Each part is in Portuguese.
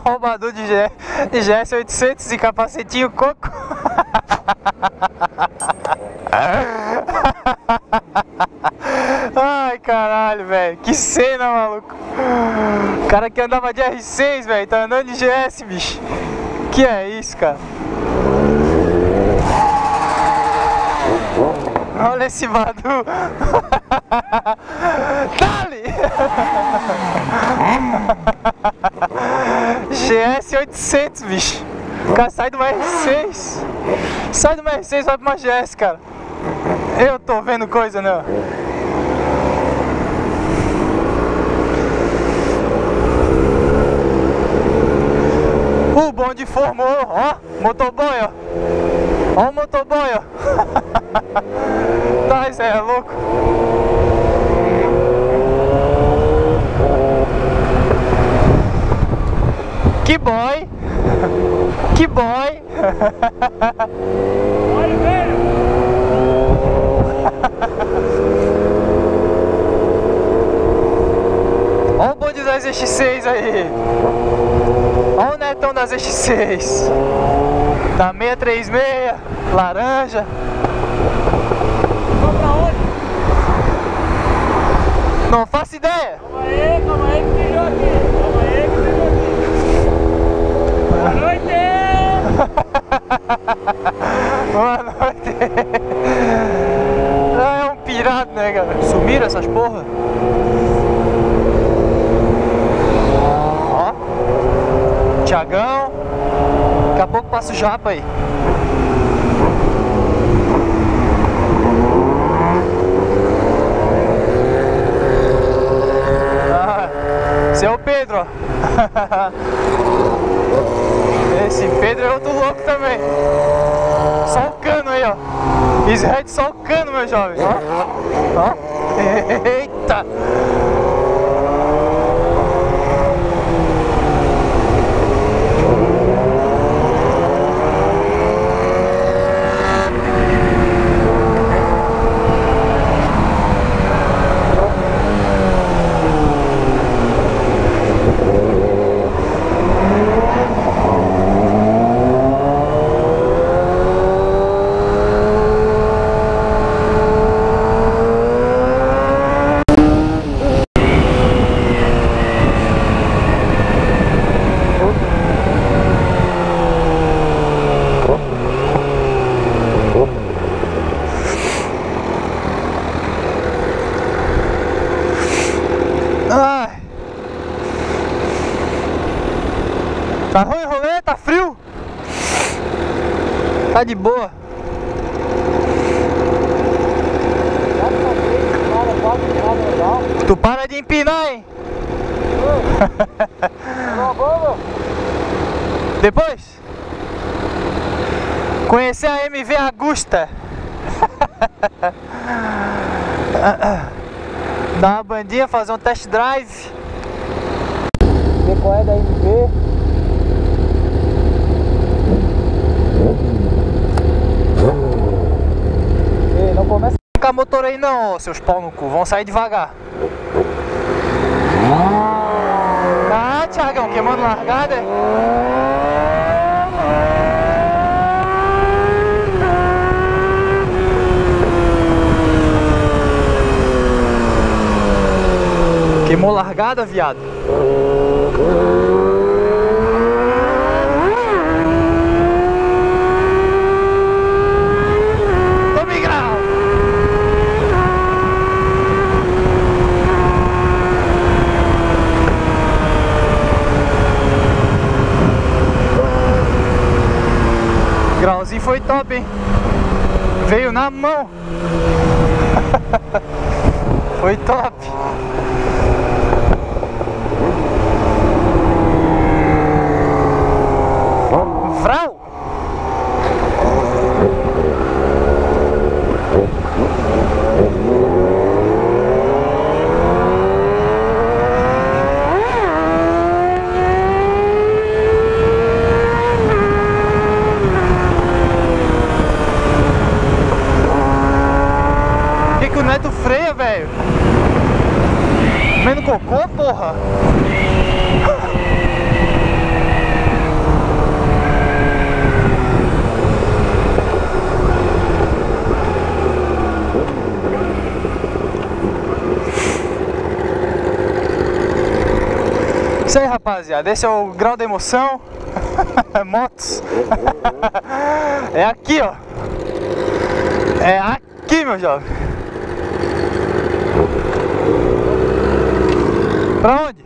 Roubador de GS 800 e capacetinho coco. Ai, caralho, velho. Que cena, maluco. O cara que andava de R6, velho, tá andando de GS, bicho. Que é isso, cara? Olha esse Badu. Dale! GS 800, bicho. O cara sai de uma R6. Sai de uma R6 e vai pra uma GS, cara. Eu tô vendo coisa, né? O bonde formou, ó, motoboy, ó. Ó o motoboy, ó. Tá, isso é louco. Que boy. Que boy. Olha, velho. Ó o bonde das ZX6 aí. Ó o netão das ZX6. Tá 636, laranja. Vamos pra onde? Não faço ideia. Calma aí que brilhou aqui. Calma aí que brilhou aqui. Boa noite! Boa noite. Ah, é um pirata, né, cara? Sumiram essas porra? Ó, Thiagão. Daqui a pouco passa o Japa aí. Ah, esse é o Pedro, ó. Esse Pedro é outro louco também. Só o cano aí, ó. Israel só o cano, meu jovem. Ó. Ó. Eita. Ai. Tá ruim o rolê? Tá frio? Tá de boa. Tu para de empinar, hein? Depois conhecer a MV Agusta. Dar uma bandinha, fazer um test drive. Ver qual é da MV. Ei, não começa a ficar motor aí não, seus pau no cu. Vão sair devagar. Ah, Thiagão, queimando largada. Queimou largada, viado. Tome grau. Grauzinho foi top, hein? Veio na mão. Foi top. Vrau! O que o Neto freia, velho. Comendo cocô, porra. Isso aí, rapaziada, esse é o grau da emoção. Motos. É aqui, ó. É aqui, meu jovem. Pra onde?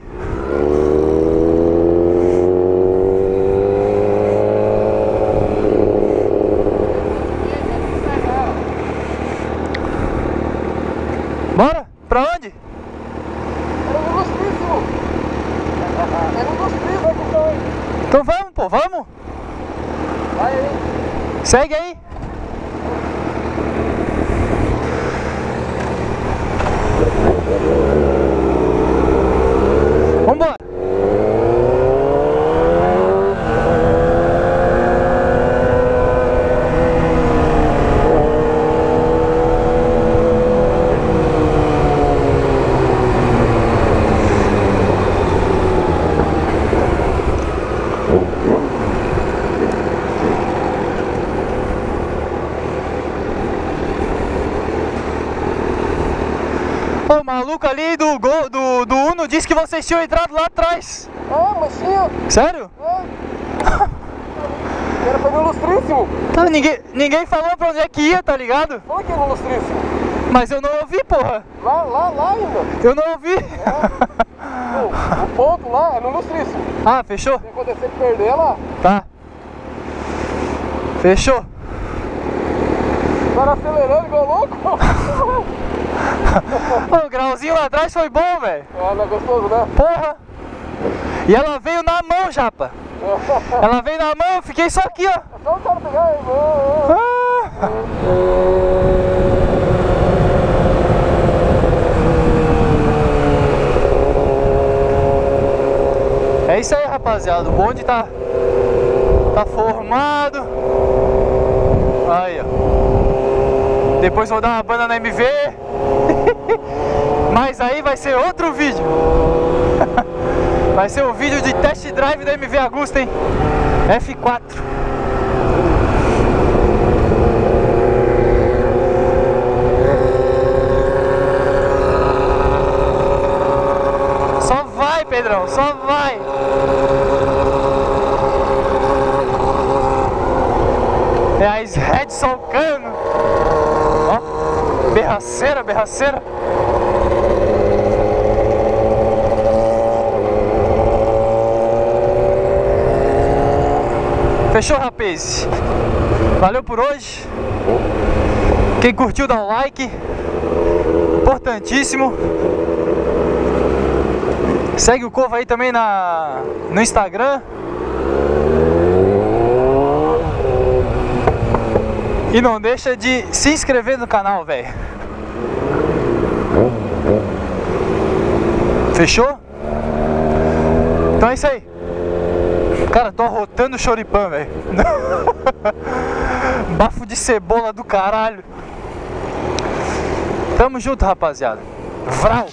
Bora? Pra onde? Então vamos, pô, vamos? Vai aí. Segue aí. Vambora. O maluco ali do Uno disse que vocês tinham entrado lá atrás. Ah, mas tinha. Sério? Era pra ir no Ilustríssimo. Tá, ninguém falou pra onde é que ia, tá ligado? Foi que era no Ilustríssimo. Mas eu não ouvi, porra. Lá ainda. Eu não ouvi. O ponto lá é no Ilustríssimo. Ah, fechou? Se acontecer de perder, é lá. Tá. Fechou. O cara acelerando igual louco. O grauzinho lá atrás foi bom, velho. Não é gostoso, né? Porra. E ela veio na mão, japa. Ela veio na mão, eu fiquei só aqui, ó. É só o cara pegar aí. Ah. É isso aí, rapaziada. O bonde tá formado. Aí, ó. Depois vou dar uma banda na MV. Mas aí vai ser outro vídeo. Vai ser o vídeo de test drive da MV Agusta, hein? F4. Só vai, Pedrão, só vai. É a Red solcando. Ó, berraceira, berraceira. Fechou, rapaz? Valeu por hoje. Quem curtiu, dá um like. Importantíssimo. Segue o Corvo aí também no Instagram. E não deixa de se inscrever no canal, velho. Fechou? Então é isso aí. Cara, tô arrotando o choripã, velho. Bafo de cebola do caralho. Tamo junto, rapaziada. Vrau!